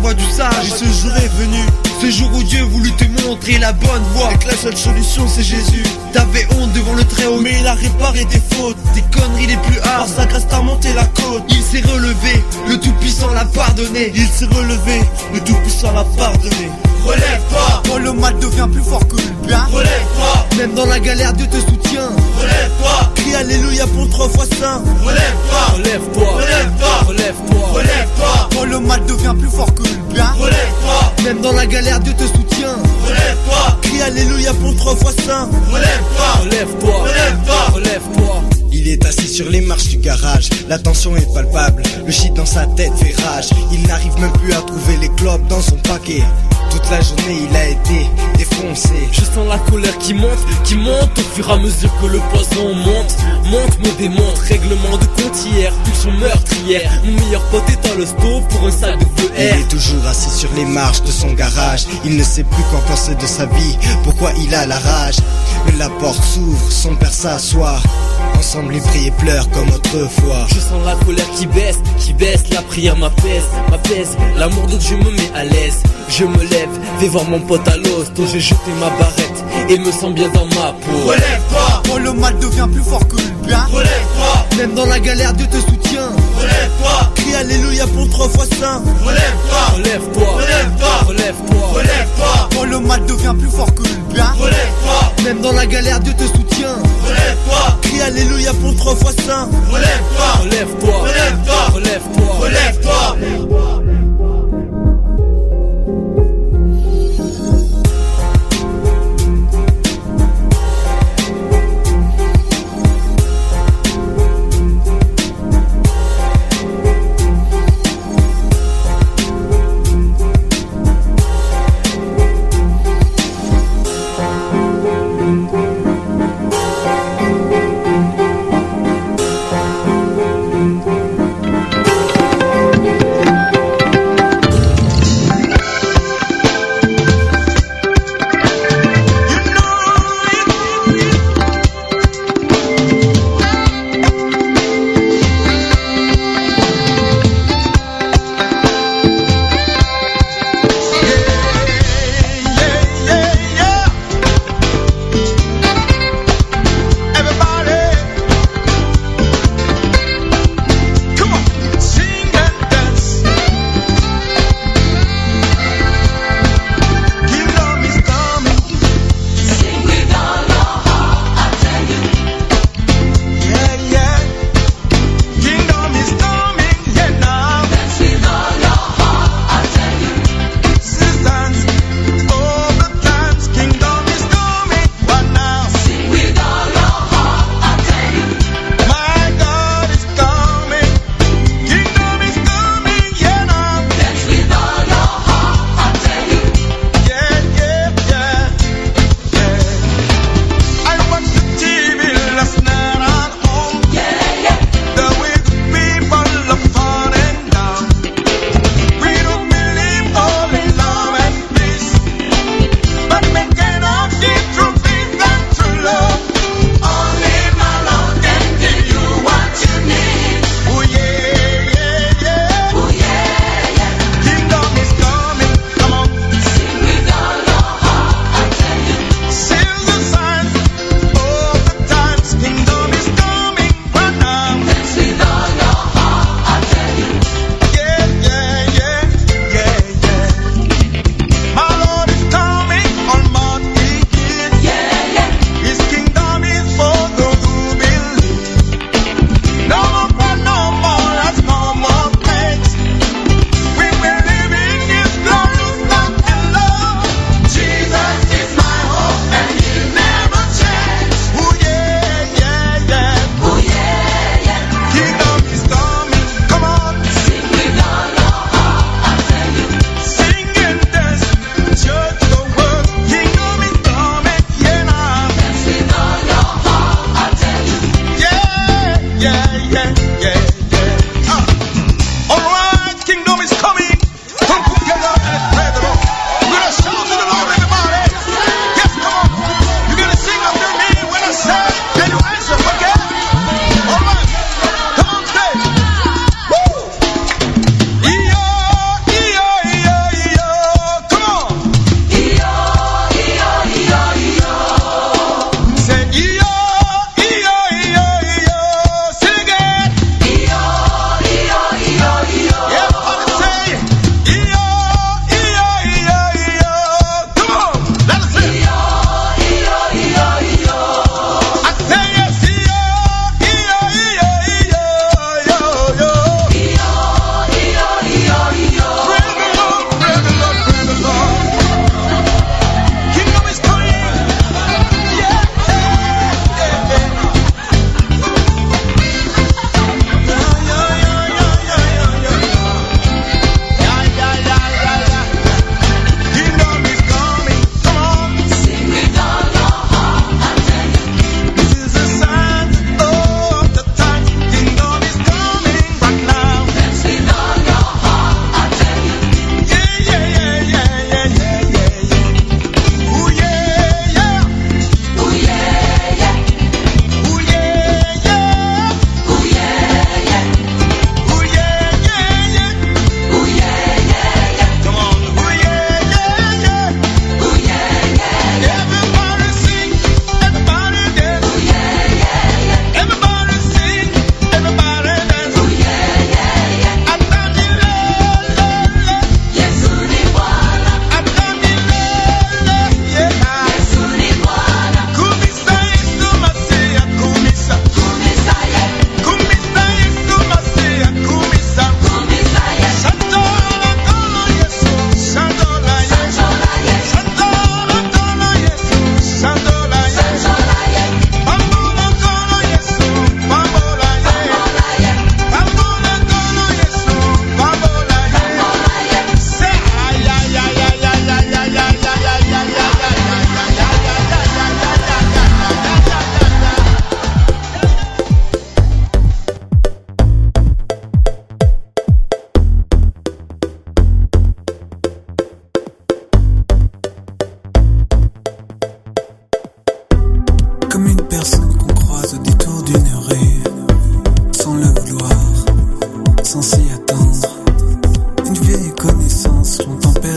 voix du sage. Et ce jour est venu, ce jour où Dieu voulut te montrer la bonne voie, et que la seule solution c'est Jésus. T'avais honte devant le très haut, Mais il a réparé tes fautes, tes conneries les plus par hard. sa grâce t'as monté la côte. Il s'est relevé, le Tout-Puissant l'a pardonné. Il s'est relevé, le Tout-Puissant l'a pardonné. Relève-toi, Quand le mal devient plus fort que le bien, relève-toi, même dans la galère Dieu te soutient. relève-toi, crie alléluia pour 3 fois saint. Relève-toi, Relève-toi, relève-toi, relève-toi, relève-toi, quand le mal devient plus fort que le bien, relève-toi, même dans la galère Dieu te soutient. relève-toi, crie alléluia pour 3 fois saint. Relève-toi, Relève-toi, relève-toi, relève-toi. Il est assis sur les marches du garage, la tension est palpable, le shit dans sa tête fait rage. Il n'arrive même plus à trouver les clopes dans son paquet. Toute la journée il a été défoncé. Je sens la colère qui monte au fur et à mesure que le poison monte, me démonte, règlement de compte hier, pulsion meurtrière. Mon meilleur pote est à l'hosto pour un sac de feu Il est toujours assis sur les marches de son garage. Il ne sait plus quoi penser de sa vie, pourquoi il a la rage. Mais la porte s'ouvre, son père s'assoit. Ensemble ils prient et pleurent comme autrefois. Je sens la colère qui baisse, la prière m'apaise, l'amour de Dieu me met à l'aise. Je me lève, vais voir mon pote à l'hosto, j'ai jeté ma barrette et me sens bien dans ma peau. relève-toi, Quand le mal devient plus fort que le bien, relève-toi, même dans la galère Dieu te soutient. relève-toi, crie alléluia pour 3 fois saint. Relève-toi, Relève-toi, relève-toi, relève-toi, relève-toi, quand le mal devient plus fort que le bien, relève-toi, même dans la galère Dieu te soutient. relève-toi, crie alléluia pour 3 fois saint. Relève-toi, Relève-toi, relève-toi, relève-toi, relève-toi.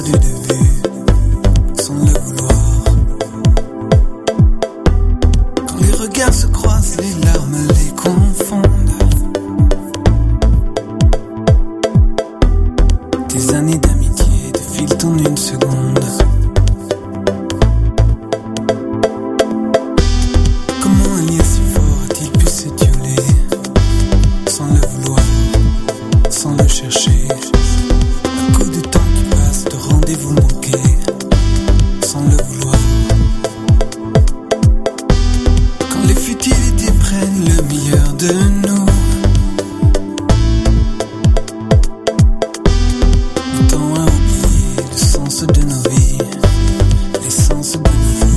perdu de vue, sans le vouloir. Quand les regards se croisent, les larmes les confondent. Des années d'amitié défilent en une seconde. Comment un lien si fort a-t-il pu s'étioler, sans le vouloir, sans le chercher? Un coup de temps qui passe, de rendez-vous manqués, sans le vouloir. Quand les futilités prennent le meilleur de nous, nous tend à oublier le sens de nos vies, l'essence de nos jours.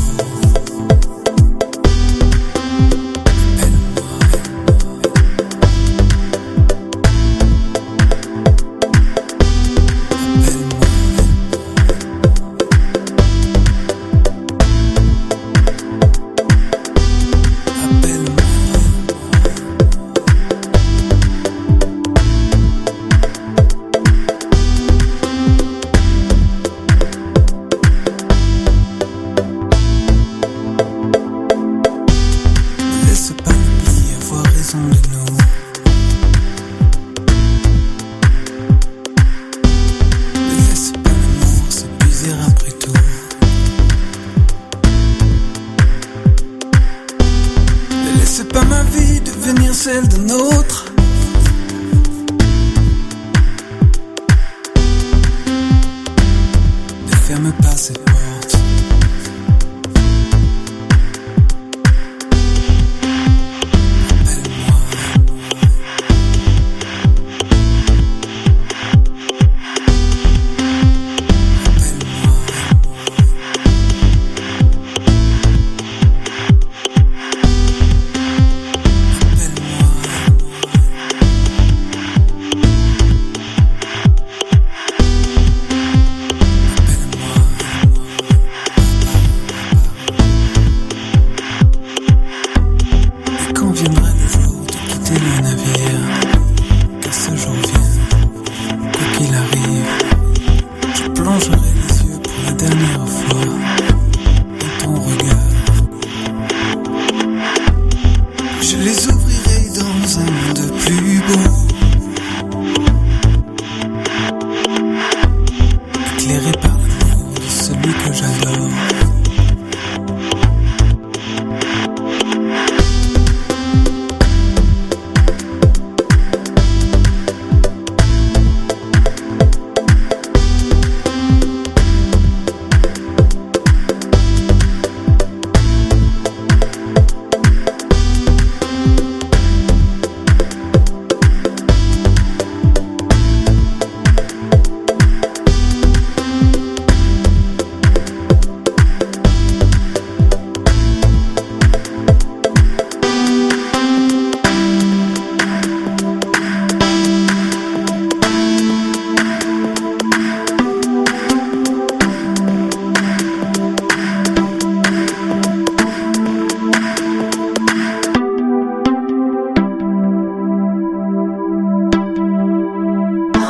Ne laisse pas l'oubli avoir raison de nous. Ne laisse pas l'amour s'épuiser après tout. Ne laisse pas ma vie devenir celle d'un autre. Ne ferme pas cette porte. Et quand viendra le jour de quitter le navire, que ce jour vienne, quoi qu'il arrive, je plongerai les yeux pour la dernière fois dans ton regard. Je les ouvrirai dans un monde plus beau, éclairé par l'amour de celui que j'adore.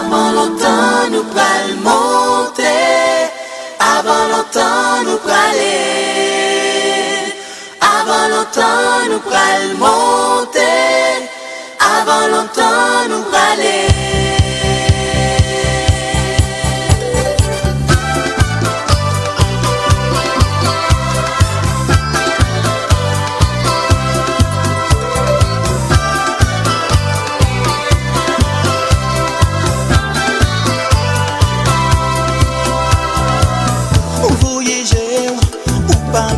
Avant longtemps nous pral monter, avant longtemps nous praler, avant longtemps nous pral monter, avant longtemps nous praler. Voyager ou pas